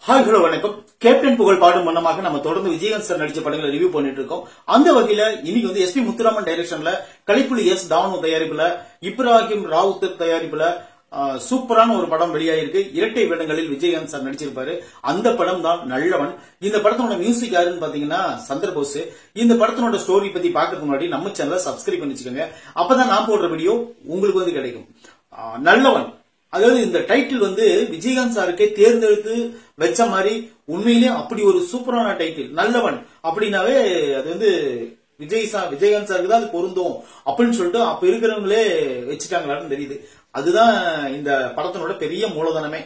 Hi hello வணக்கம். Captain புகழ் பாடும் மன்னமாக நம்ம தொடர்ந்து விஜயகாந்த் சார் நடிச்ச படங்களை ரிவ்யூ பண்ணிட்டு இருக்கோம். அந்த வகையில இன்னைக்கு வந்து எஸ்பி முத்துராமன் டைரக்ஷன்ல கலைப்புலி எஸ் தானு தயாரிப்புல இப்ராஹிம் ராவுத் தயாரிப்புல சூப்பரான ஒரு படம் வெளியாயிருக்கு. இரட்டை வேடங்களில் விஜயகாந்த் சார் நடிச்சிருப்பாரு. அந்த படம் தான் நல்லவன். இந்த படத்தோட மியூசிக் யாருன்னு பாத்தீங்கன்னா சந்திரபோஸ். இந்த படத்தோட ஸ்டோரி பத்தி பாக்கிறதுக்கு முன்னாடி நம்ம சேனலை சப்ஸ்கிரைப் பண்ணி வச்சுக்கோங்க. அப்பதான் நான் போடுற வீடியோ உங்களுக்கு வந்து கிடைக்கும். நல்லவன், அதாவது இந்த டைட்டில் வந்து விஜயகாந்த் சாருக்கே தேர்ந்தெடுத்து வச்ச மாதிரி உண்மையிலேயே அப்படி ஒரு சூப்பரான டைட்டில். நல்லவன் அப்படின்னாவே அது வந்து விஜயகாந்த் சாருக்கு தான் அது பொருந்தும் அப்படின்னு சொல்லிட்டு அப்ப இருக்கிறவங்களே வச்சுட்டாங்களான்னு தெரியுது. அதுதான் இந்த படத்தினோட பெரிய மூலதனமே.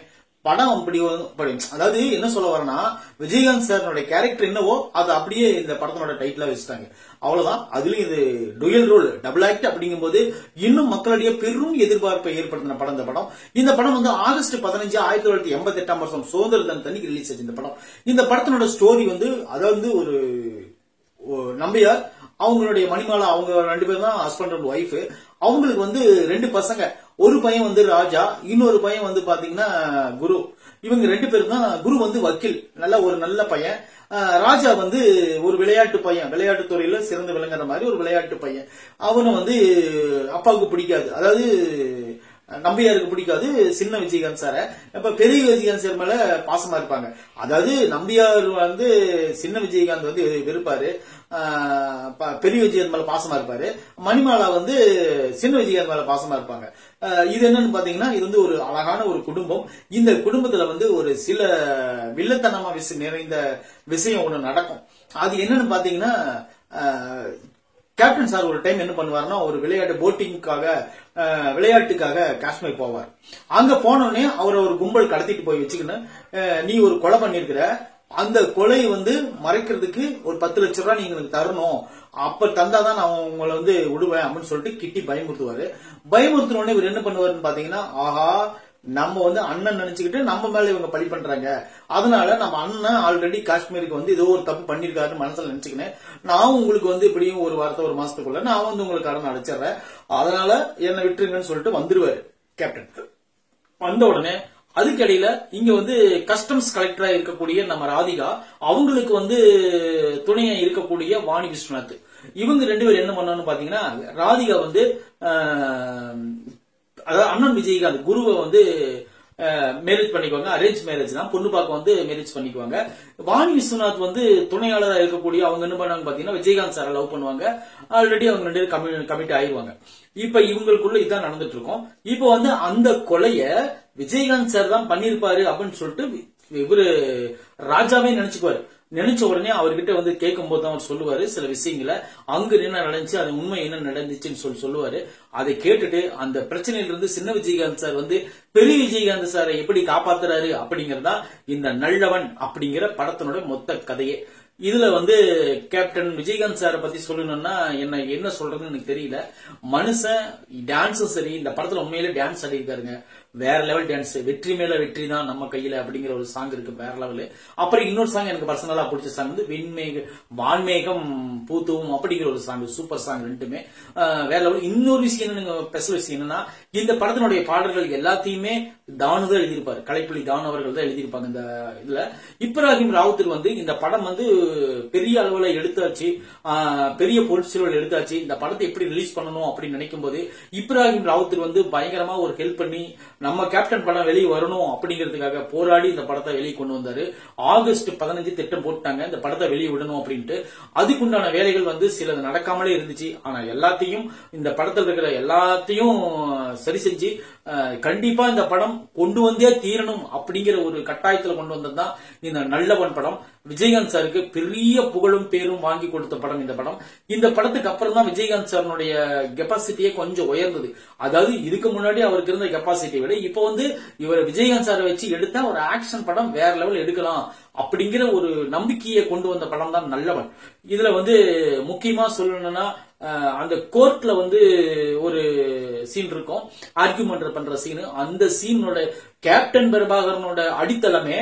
படம் அப்படி அதாவது என்ன சொல்ல வரேன்னா, விஜயகாந்த் சாரோட கேரக்டர் என்னவோ அது அப்படியே இந்த படத்தினோட டைட்டிலா வச்சுட்டாங்க. அவ்வளவுதான். அதுலயும் இது டுயல் ரோல், டபுள் ஆக்ட் அப்படிங்கும் போது இன்னும் மக்களிடையே பெரும் எதிர்பார்ப்பை ஏற்படுத்தின படம் இந்த படம். இந்த படம் வந்து ஆகஸ்ட் 15, 1988 சுதந்திர தினத்தன்னைக்கு ரிலீஸ் ஆச்சு இந்த படம். இந்த படத்தினோட ஸ்டோரி வந்து அதாவது ஒரு நம்பியார், அவங்களுடைய மணிமாலா, அவங்க ரெண்டு பேரும் தான் ஹஸ்பண்ட் அண்ட் ஒய்ஃப். அவங்களுக்கு வந்து ரெண்டு பசங்க. ஒரு பையன் வந்து ராஜா, இன்னொரு பையன் வந்து பாத்தீங்கன்னா குரு. இவங்க ரெண்டு பேரும் தான். குரு வந்து வக்கீல், ஒரு நல்ல பையன். ராஜா வந்து ஒரு விளையாட்டு பையன், விளையாட்டு துறையில சிறந்து விளங்குற மாதிரி ஒரு விளையாட்டு பையன். அவனை வந்து அப்பாவுக்கு பிடிக்காது, அதாவது நம்பியாருக்கு பிடிக்காது சின்ன விஜயகாந்த் சார. இப்ப பெரிய விஜயகாந்த் சார் மேல பாசமா இருப்பாங்க. அதாவது நம்பியார் வந்து சின்ன விஜயகாந்த் வந்து வெறுப்பாரு, பெரிய விஜயகாந்த் மேல பாசமா இருப்பாரு. மணிமாலா வந்து சின்ன விஜயகாந்த் மேல பாசமா இருப்பாங்க. இது என்னன்னு பாத்தீங்கன்னா, இது வந்து ஒரு அழகான ஒரு குடும்பம். இந்த குடும்பத்துல வந்து ஒரு சில வில்லத்தனமா நிறைந்த விஷயம் ஒண்ணு நடக்கும். அது என்னன்னு பாத்தீங்கன்னா, கேப்டன் சார் ஒரு டைம் என்ன பண்ணுவாருன்னா, ஒரு விளையாட்டு போட்டிங்காக விளையாட்டுக்காக காஷ்மீர் போவார். அங்க போனோடனே அவரை ஒரு கும்பல் கடத்திட்டு போய் வச்சுக்கணும், நீ ஒரு கொலை பண்ணிருக்கிற, அந்த கொலையை வந்து மறைக்கிறதுக்கு ஒரு 10 லட்சம் ரூபாய் நீங்க எனக்கு தரணும், அப்ப தந்தாதான் நான் உங்களை வந்து விடுவேன் அப்படின்னு சொல்லிட்டு கிட்டி பயமுறுத்துவாரு. பயமுறுத்தின உடனே இவர் என்ன பண்ணுவாருன்னு பாத்தீங்கன்னா, ஆஹா நம்ம வந்து அண்ணன் நினைச்சுக்கிட்டு நம்ம மேல இவங்க பழி பண்றாங்க, அதனால நம்ம அண்ணன் ஆல்ரெடி காஷ்மீருக்கு வந்து ஏதோ ஒரு தப்பு பண்ணிருக்காருன்னு மனசுல நினைச்சுக்கினேன், நான் உங்களுக்கு வந்து இப்படியும் ஒரு வாரத்தை ஒரு மாசத்துக்குள்ள நான் வந்து உங்களுக்கு கடன் அடைச்சிடுறேன், அதனால என்ன விட்டுருங்கன்னு சொல்லிட்டு வந்துருவாரு கேப்டன். வந்த உடனே அதுக்கிடையில இங்க வந்து கஸ்டம்ஸ் கலெக்டரா இருக்கக்கூடிய நம்ம ராதிகா, அவங்களுக்கு வந்து துணையா இருக்கக்கூடிய வாணி விஸ்வநாத், இவங்க ரெண்டு பேரும் என்ன பண்ணான்னு பாத்தீங்கன்னா, ராதிகா வந்து அதாவது அண்ணன் விஜயகாந்த் குருவை வந்து மேரேஜ் பண்ணிக்குவாங்க. அரேஞ்ச் மேரேஜ் தான், பொண்ணு பார்க்க வந்து மேரேஜ் பண்ணிக்குவாங்க. வாணி விஸ்வநாத் வந்து துணையாளராக இருக்கக்கூடிய அவங்க என்ன பண்ணாங்க பாத்தீங்கன்னா, விஜயகாந்த் சாரை லவ் பண்ணுவாங்க. ஆல்ரெடி அவங்க ரெண்டு பேரும் கமிட் ஆயிடுவாங்க. இப்ப இவங்களுக்குள்ள இதான் நடந்துட்டு இருக்கும். இப்ப வந்து அந்த கொலைய விஜயகாந்த் சார் தான் பண்ணிருப்பாரு அப்படின்னு சொல்லிட்டு இவரு ராஜாவே நினைச்சுக்குவாரு. நினைச்ச உடனே அவர்கிட்ட வந்து கேட்கும் போது அவர் சொல்லுவாரு சில விஷயங்களை, அங்க என்ன நடந்துச்சு, அது உண்மை என்ன நடந்துச்சுன்னு சொல்லுவாரு. அதை கேட்டுட்டு அந்த பிரச்சனையிலிருந்து சின்ன விஜயகாந்த் சார் வந்து பெரிய விஜயகாந்த் சாரை எப்படி காப்பாத்துறாரு அப்படிங்கறதா இந்த நல்லவன் அப்படிங்கிற படத்தினோட மொத்த கதையே. இதுல வந்து கேப்டன் விஜயகாந்த் சாரை பத்தி சொல்லணும்னா என்ன சொல்றதுன்னு எனக்கு தெரியல. மனுஷன் டான்ஸும் சரி, இந்த படத்துல உண்மையில டான்ஸ் ஆடிருக்காருங்க, வேற லெவல் டான்ஸ். வெற்றி மேல வெற்றி தான் நம்ம கையில அப்படிங்கிற ஒரு சாங் இருக்கு, வேற லெவலு. அப்புறம் இன்னொரு சாங் எனக்கு பர்சனலா பிடிச்ச சாங் வந்து வான்மேகம் பூத்துவும் அப்படிங்கிற ஒரு சாங், சூப்பர் சாங், ரெண்டுமே வேற லெவல். இன்னொரு விஷயம் ஸ்பெஷல் விஷயம் என்னன்னா, இந்த படத்தினுடைய பாடல்கள் எல்லாத்தையுமே தானு தான் எழுதியிருப்பாரு, கலைப்புலி தானு அவர்கள் தான் எழுதியிருப்பாங்க. இந்த இதுல இப்ராஹிம் ராவுத்தர் வந்து இந்த படம் வந்து பெரிய அளவுல எடுத்தாச்சு, பெரிய பொருட்செலவில் எடுத்தாச்சு. இந்த படத்தை எப்படி ரிலீஸ் பண்ணணும் அப்படின்னு நினைக்கும் போது இப்ராஹிம் ராவுத்தர் வந்து பயங்கரமா ஒரு ஹெல்ப் பண்ணி நம்ம கேப்டன் படம் வெளியே வரணும் அப்படிங்கிறதுக்காக போராடி இந்த படத்தை வெளியே கொண்டு வந்தாரு. ஆகஸ்ட் 15 திட்டம் போட்டாங்க இந்த படத்தை வெளியே விடணும் அப்படின்ட்டு. அதுக்குண்டான வேலைகள் வந்து சிலது நடக்காமலே இருந்துச்சு. ஆனா எல்லாத்தையும் இந்த படத்தில் இருக்கிற எல்லாத்தையும் சரி செஞ்சு கண்டிப்பா இந்த படம் கொண்டு வந்தே தீரணும் அப்படிங்கிற ஒரு கட்டாயத்துல கொண்டு வந்ததுதான் இந்த நல்லவன் படம். விஜயகாந்த் சாருக்கு பெரிய புகழும் பேரும் வாங்கி கொடுத்த படம் இந்த படம். இந்த படத்துக்கு அப்புறம் தான் விஜயகாந்த் சாருடைய கெப்பாசிட்டியே கொஞ்சம் உயர்ந்தது. அதாவது இதுக்கு முன்னாடி அவருக்கு இருந்த கெப்பாசிட்டி விட இப்ப வந்து இவர் விஜயகாந்த் சாரை வச்சு எடுத்தா ஒரு ஆக்ஷன் படம் வேற லெவல் எடுக்கலாம் அப்படிங்கிற ஒரு நம்பிக்கையை கொண்டு வந்த படம் தான் நல்லவன். இதுல வந்து முக்கியமா சொல்லணும்னா, அந்த கோர்ட்ல வந்து ஒரு சீன் இருக்கும், ஆர்கியூமெண்ட் பண்ற சீன். அந்த சீனோட கேப்டன் பிரபாகரனோட அடித்தளமே,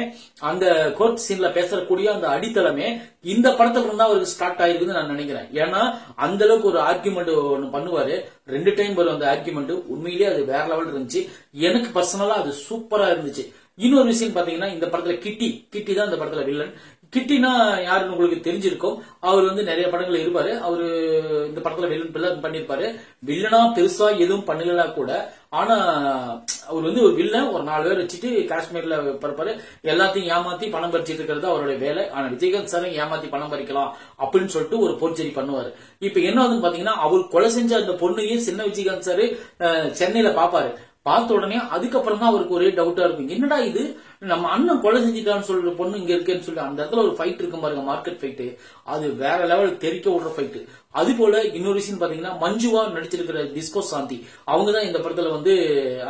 அந்த கோர்ட் சீன்ல பேசக்கூடிய அந்த அடித்தளமே இந்த படத்துல இருந்தா அவருக்கு ஸ்டார்ட் ஆயிருக்குன்னு நான் நினைக்கிறேன். ஏன்னா அந்த அளவுக்கு ஒரு ஆர்கியூமெண்ட் ஒன்னு பண்ணுவாரு, 2 டைம் வரும் அந்த ஆர்கியூமெண்ட். உண்மையிலேயே அது வேற லெவல் இருந்துச்சு. எனக்கு பர்சனலா அது சூப்பரா இருந்துச்சு. இன்னொரு விஷயம் பாத்தீங்கன்னா இந்த படத்துல கிட்டி தான் இந்த படத்துல வில்லன். கிட்டினா யாருன்னு உங்களுக்கு தெரிஞ்சிருக்கும். அவர் வந்து நிறைய படங்கள் இருப்பாரு. அவரு இந்த படத்துல வில்லன் பண்ணிருப்பாரு. வில்லனா பெருசா எதுவும் பண்ணலனா கூட, ஆனா அவர் வந்து ஒரு வில்லன், ஒரு 4 பேர் வச்சுட்டு காஷ்மீர்ல பறப்பாரு, எல்லாத்தையும் ஏமாத்தி பணம் பறிச்சிட்டு இருக்கிறது அவருடைய வேலை. ஆனா விஜயகாந்த் சாரும் ஏமாத்தி பணம் பறிக்கலாம் அப்படின்னு சொல்லிட்டு ஒரு போர்ச்செரி பண்ணுவாரு. இப்ப என்ன வந்து பாத்தீங்கன்னா, அவர் கொலை செஞ்ச அந்த பொண்ணையும் சின்ன விஜயகாந்த் சாரு சென்னையில பாப்பாரு. பார்த்த உடனே அதுக்கப்புறம் தான் அவருக்கு ஒரே டவுட்டா இருக்கும், என்னடா இது நம்ம அண்ணன் கொலை செஞ்சுட்டான்னு சொல்ற பொண்ணு இங்க இருக்கேன்னு சொல்லி அந்த இடத்துல ஒரு ஃபைட் இருக்கும் பாருங்க, மார்க்கெட் ஃபைட். அது வேற லெவல் தெரிக்க விடுற ஃபைட். அது போல இன்னொரு விஷயம் பாத்தீங்கன்னா, மஞ்சுவா நடிச்சிருக்கிற டிஸ்கோ சாந்தி அவங்கதான் இந்த படத்துல வந்து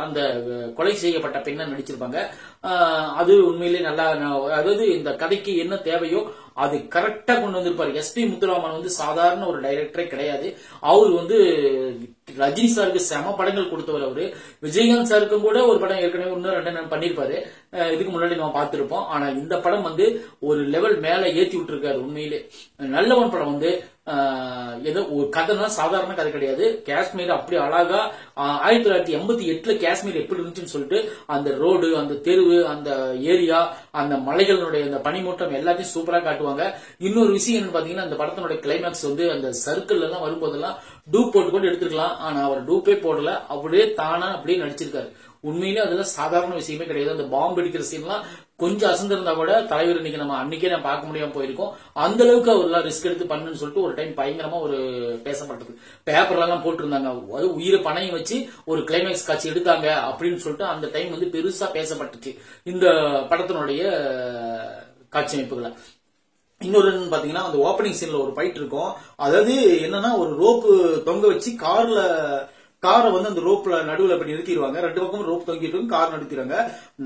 அந்த கொலை செய்யப்பட்ட பெண்ணை நடிச்சிருப்பாங்க. அது உண்மையிலே நல்லா, அதாவது இந்த கதைக்கு என்ன தேவையோ அது கரெக்டா கொண்டு வந்திருப்பாரு. எஸ்பி முத்துராமன் வந்து சாதாரண ஒரு டைரக்டரே கிடையாது. அவர் வந்து ரஜினி சாருக்கு செம படங்கள் கொடுத்தவர். அவரு விஜயகாந்த் சாருக்கும் கூட ஒரு படம் ஏற்கனவே 1-2 பண்ணிருப்பாரு, இதுக்கு முன்னாடி நம்ம பார்த்திருப்போம். ஆனா இந்த படம் வந்து ஒரு லெவல் மேல ஏத்தி விட்டுருக்காரு. உண்மையிலே நல்லவன் படம் வந்து ஏதோ ஒரு கதைனா சாதாரண கதை கிடையாது. காஷ்மீர் அப்படி அழகா 1988 காஷ்மீர் எப்படி இருந்துச்சுன்னு சொல்லிட்டு அந்த ரோடு, அந்த தெருவு, அந்த ஏரியா, அந்த மலைகளுடைய அந்த பனிமூட்டம் எல்லாத்தையும் சூப்பரா காட்டுவாங்க. இன்னொரு விஷயம் என்ன பாத்தீங்கன்னா, அந்த படத்தினுடைய கிளைமேக்ஸ் வந்து அந்த சர்க்கிள் எல்லாம் வரும்போதெல்லாம் டூப் போட்டுக்கொண்டு எடுத்துக்கலாம். ஆனா அவர் டூப்பே போடல, அப்படியே தானா அப்படியே நடிச்சிருக்காரு. உண்மையிலே அதெல்லாம் சாதாரண விஷயமே கிடையாது. அந்த பாம்பு அடிக்கிற சீன்லாம் கொஞ்சம் அசந்திருந்தா கூட தலைவர் இன்னைக்கு நம்ம அன்னைக்கே நான் பார்க்க முடியாம போயிருக்கோம். அந்த அளவுக்கு அவர்லாம் ரிஸ்க் எடுத்து பண்ணுன்னு சொல்லிட்டு ஒரு டைம் பயங்கரமா ஒரு பேசப்பட்டது, பேப்பர்ல எல்லாம் போட்டிருந்தாங்க. அது உயிரை பணையும் வச்சு ஒரு கிளைமேக்ஸ் காட்சி எடுத்தாங்க அப்படின்னு சொல்லிட்டு அந்த டைம் வந்து பெருசா பேசப்பட்டுச்சு இந்த படத்தினுடைய காட்சி அமைப்புகளை. இன்னொரு பாத்தீங்கன்னா, அந்த ஓப்பனிங் சீன்ல ஒரு ஃபைட் இருக்கும். அதாவது என்னன்னா, ஒரு ரோப்பு தொங்க வச்சு காரை வந்து அந்த ரோப்ல நடுவுல அப்படி நிறுத்திடுவாங்க. 2 பக்கமும் ரோப் தொங்கிட்டு கார் நிறுத்திடுவாங்க.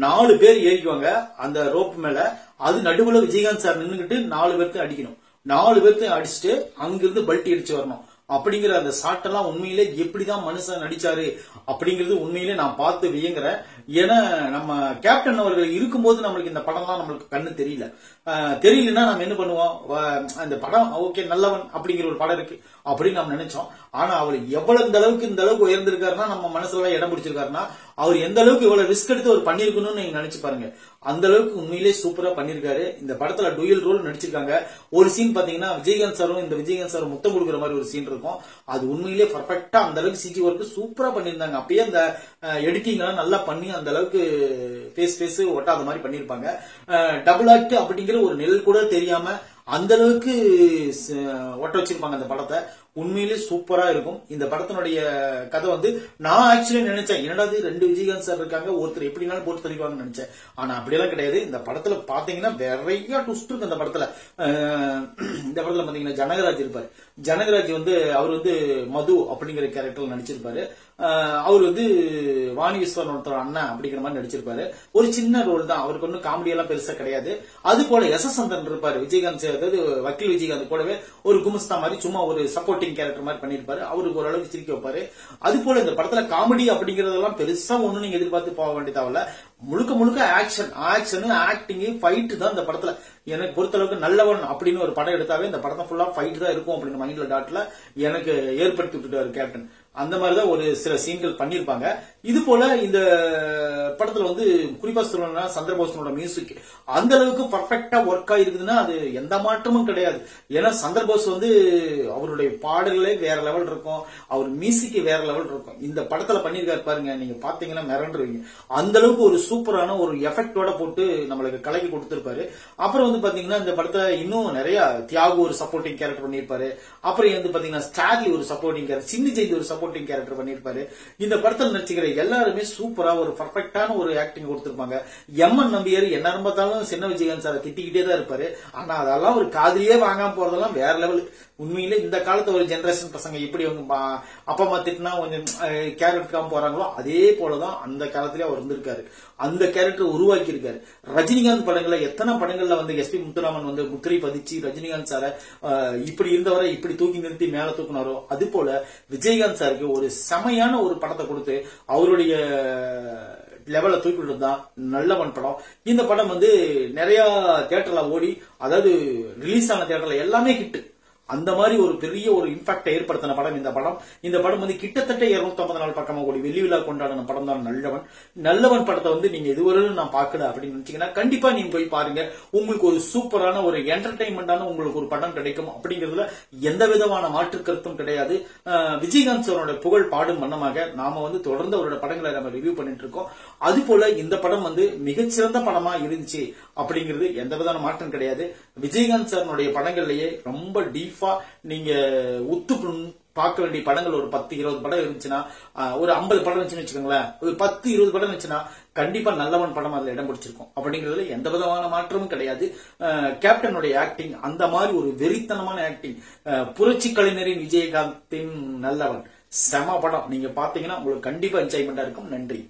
4 பேர் ஏறிக்குவாங்க அந்த ரோப் மேல. அது நடுவுல விஜயகாந்த் சார் நின்னுகிட்டு 4 பேர்த்தையும் அடிக்கணும். 4 பேர்த்தையும் அடிச்சுட்டு அங்கிருந்து பல்ட்டி அடிச்சு வரணும். அப்படிங்கிற அந்த ஷாட்டெல்லாம் உண்மையிலே எப்படிதான் மனுஷன் நடிச்சாரு அப்படிங்கிறது உண்மையிலே நான் பார்த்து வியங்குறேன். ஏன்னா நம்ம கேப்டன் அவர்கள் இருக்கும்போது நம்மளுக்கு இந்த படம்லாம் நம்மளுக்கு கண்ணு தெரியலன்னா நம்ம என்ன பண்ணுவோம், அந்த படம் ஓகே நல்லவன் அப்படிங்கிற ஒரு படம் இருக்கு அப்படின்னு நம்ம நினைச்சோம். ஆனா அவர் எவ்வளவு இந்த அளவுக்கு உயர்ந்திருக்காருன்னா, நம்ம மனசுல இடம் பிடிச்சிருக்காருன்னா, அவர் எந்த அளவுக்கு இவ்வளவு ரிஸ்க் எடுத்து அவர் பண்ணிருக்கணும்னு நீங்க நினைச்சு பாருங்க. அந்த அளவுக்கு உண்மையிலே சூப்பரா பண்ணிருக்காரு. இந்த படத்துல டூயல் ரோல் நடிச்சிருக்காங்க. ஒரு சீன் பாத்தீங்கன்னா, விஜயகாந்த் சாரும் முத்தம் கொடுக்குற மாதிரி ஒரு சீன் இருக்கும். அது உண்மையிலே பர்ஃபெக்டா அந்த அளவுக்கு சிஜி ஒர்க் சூப்பரா பண்ணிருந்தாங்க. அப்பயே அந்த எடிட்டிங் எல்லாம் நல்லா பண்ணி அந்த அளவுக்கு ஃபேஸ் ஒட்டாத மாதிரி பண்ணிருப்பாங்க. டபுள் ஆக்ட் அப்படிங்கிற ஒரு நெல் கூட தெரியாம அந்த அளவுக்கு ஒட்ட வச்சிருப்பாங்க அந்த படத்தை. உண்மையிலே சூப்பரா இருக்கும். இந்த படத்தினுடைய கதை வந்து நான் ஆக்சுவலி நினைச்சேன், என்னடா 2 விஜயகாந்த் சார் இருக்காங்க, ஒருத்தர் எப்படினாலும் போட்டு தள்ளிடுவாங்கன்னு நினைச்சேன். ஆனா அப்படியெல்லாம் கிடையாது. இந்த படத்துல பாத்தீங்கன்னா நிறைய ட்விஸ்ட் இருக்கு. இந்த படத்துல பாத்தீங்கன்னா ஜனகராஜ் இருப்பாரு. ஜனகராஜ் வந்து அவர் வந்து மது அப்படிங்கிற கேரக்டர் நடிச்சிருப்பாரு. அவர் வந்து வாணி விஸ்வநாதன் அண்ணன் அப்படிங்கிற மாதிரி நடிச்சிருப்பாரு. ஒரு சின்ன ரோல் தான், அவருக்கு ஒன்னும் காமெடி எல்லாம் பெருசா கிடையாது. அது போல எஸ் சந்திரன் இருப்பாரு, விஜயகாந்த் அதாவது வக்கீல் விஜயகாந்த் கூடவே ஒரு குமஸ்தா மாதிரி சும்மா ஒரு சப்போர்ட்டிங் கேரக்டர் மாதிரி பண்ணிருப்பாரு. அவருக்கு ஓரளவுக்கு சிரிக்க வைப்பாரு. அது போல இந்த படத்துல காமெடி அப்படிங்கறதெல்லாம் பெருசா ஒண்ணு நீங்க எதிர்பார்த்து போக வேண்டியதாவில்ல. முழுக்க ஆக்ஷன் ஆக்டிங் ஃபைட் தான் இந்த படத்துல. எனக்கு பொறுத்தளவுக்கு நல்லவன் அப்படின்னு ஒரு படம் எடுத்தாவே இந்த படத்தை ஃபுல்லா ஃபைட் தான் இருக்கும் அப்படின்னு மைண்ட்ல டாட்ல எனக்கு ஏற்படுத்தி விட்டுட்டாரு கேப்டன். அந்த மாதிரிதான் ஒரு சில சீன்கள் பண்ணிருப்பாங்க. இது போல இந்த படத்துல வந்து குறிப்பா சொல்லணும்னா சந்திரபோஸனோட மியூசிக் அந்த அளவுக்கு பர்ஃபெக்டா ஒர்க் ஆயிருக்குதுன்னா அது எந்த மாற்றமும் கிடையாது. ஏன்னா சந்திரபோஸ் வந்து அவருடைய பாடல்களே வேற லெவல் இருக்கும், அவர் மியூசிக் வேற லெவல் இருக்கும். இந்த படத்துல பண்ணிருக்காரு பாருங்க, நீங்க பாத்தீங்கன்னா மிரண்டுருவீங்க. அந்த அளவுக்கு ஒரு சூப்பரான ஒரு எஃபெக்டோட போட்டு நம்மளுக்கு கலக்கி கொடுத்திருப்பாரு. அப்புறம் வந்து பாத்தீங்கன்னா இந்த படத்துல இன்னும் நிறைய தியாகு ஒரு சப்போர்ட்டிங் கேரக்டர் பண்ணிருப்பாரு. அப்புறம் வந்து பாத்தீங்கன்னா ஸ்டார்லி ஒரு சப்போர்ட்டிங் கேரக்டர், சின்னி ஜெயந்தி ஒரு சப்போர்ட்டிங் கேரக்டர் பண்ணிருப்பாரு. இந்த படத்துல நடிச்சுக்கிற எல்லாருமே சூப்பரா ஒரு பர்ஃபெக்டான ஒரு ஆக்டிங் கொடுத்திருப்பாங்க. எம்என் நம்பியார் என்ன பார்த்தாலும் சின்ன விஜயகாந்த் சார் திட்டிக்கிட்டே தான் இருப்பாரு. ஆனா அதெல்லாம் ஒரு காதலியே வாங்காம போறதெல்லாம் வேற லெவல். உண்மையிலே இந்த காலத்து ஒரு ஜெனரேஷன் பசங்க எப்படி அவங்க அப்பா அம்மா திட்டினா கொஞ்சம் கேர் எடுக்காம போறாங்களோ அதே போலதான் அந்த காலத்திலே அவர் இருந்திருக்காரு. அந்த கேரக்டர் உருவாக்கி இருக்காரு. ரஜினிகாந்த் படங்கள்ல எத்தனை படங்கள்ல வந்து எஸ்பி முத்துராமன் வந்து முத்திரை பதிச்சு ரஜினிகாந்த் சார இப்படி இருந்தவரை இப்படி தூக்கி நிறுத்தி மேல தூக்குனாரோ அது போல விஜயகாந்த் சாருக்கு ஒரு செமையான ஒரு படத்தை கொடுத்து அவருடைய லெவல தூக்கிட்டு தான் நல்லவன் படம். இந்த படம் வந்து நிறைய தியேட்டர்ல ஓடி, அதாவது ரிலீஸ் ஆன தியேட்டர்ல எல்லாமே ஹிட். அந்த மாதிரி ஒரு பெரிய ஒரு இம்பாக்டை ஏற்படுத்தின படம் இந்த படம். இந்த படம் வந்து கிட்டத்தட்ட 250 நாள் பக்கமா கூடி வெள்ளி விழா கொண்டாடின படம் தான் நல்லவன். நல்லவன் படத்தை வந்து நீங்க இதுவரையிலும் நான் பார்க்கல அப்படின்னு நினைச்சீங்கன்னா கண்டிப்பா நீங்க போய் பாருங்க. உங்களுக்கு ஒரு சூப்பரான ஒரு என்டர்டைன்மெண்டான உங்களுக்கு ஒரு படம் கிடைக்கும் அப்படிங்கிறதுல எந்த விதமான மாற்று கருத்தும் கிடையாது. விஜயகாந்த் சாரோட புகழ் பாடும் வண்ணமாக நாம வந்து தொடர்ந்து அவரோட படங்களை நம்ம ரிவ்யூ பண்ணிட்டு இருக்கோம். அது போல இந்த படம் வந்து மிகச்சிறந்த படமா இருந்துச்சு அப்படிங்கிறது எந்த விதமான மாற்றம் கிடையாது. விஜயகாந்த் சாருடைய படங்கள்லயே ரொம்ப டீப்பா நீங்க உத்து பார்க்க வேண்டிய படங்கள் ஒரு 10-20 படம் இருந்துச்சுன்னா, ஒரு 50 படம் இருந்துச்சுன்னு வச்சுக்கோங்களேன், ஒரு 10-20 படம் இருந்துச்சுன்னா கண்டிப்பா நல்லவன் படம் அதுல இடம் பிடிச்சிருக்கும். அப்படிங்கிறதுல எந்த விதமான மாற்றமும் கிடையாது. கேப்டனுடைய ஆக்டிங் அந்த மாதிரி ஒரு வெறித்தனமான ஆக்டிங், புரட்சி கலைஞரின் விஜயகாந்தின் நல்லவன் செம படம். நீங்க பாத்தீங்கன்னா உங்களுக்கு கண்டிப்பா என்ஜாய்மெண்டா இருக்கும். நன்றி.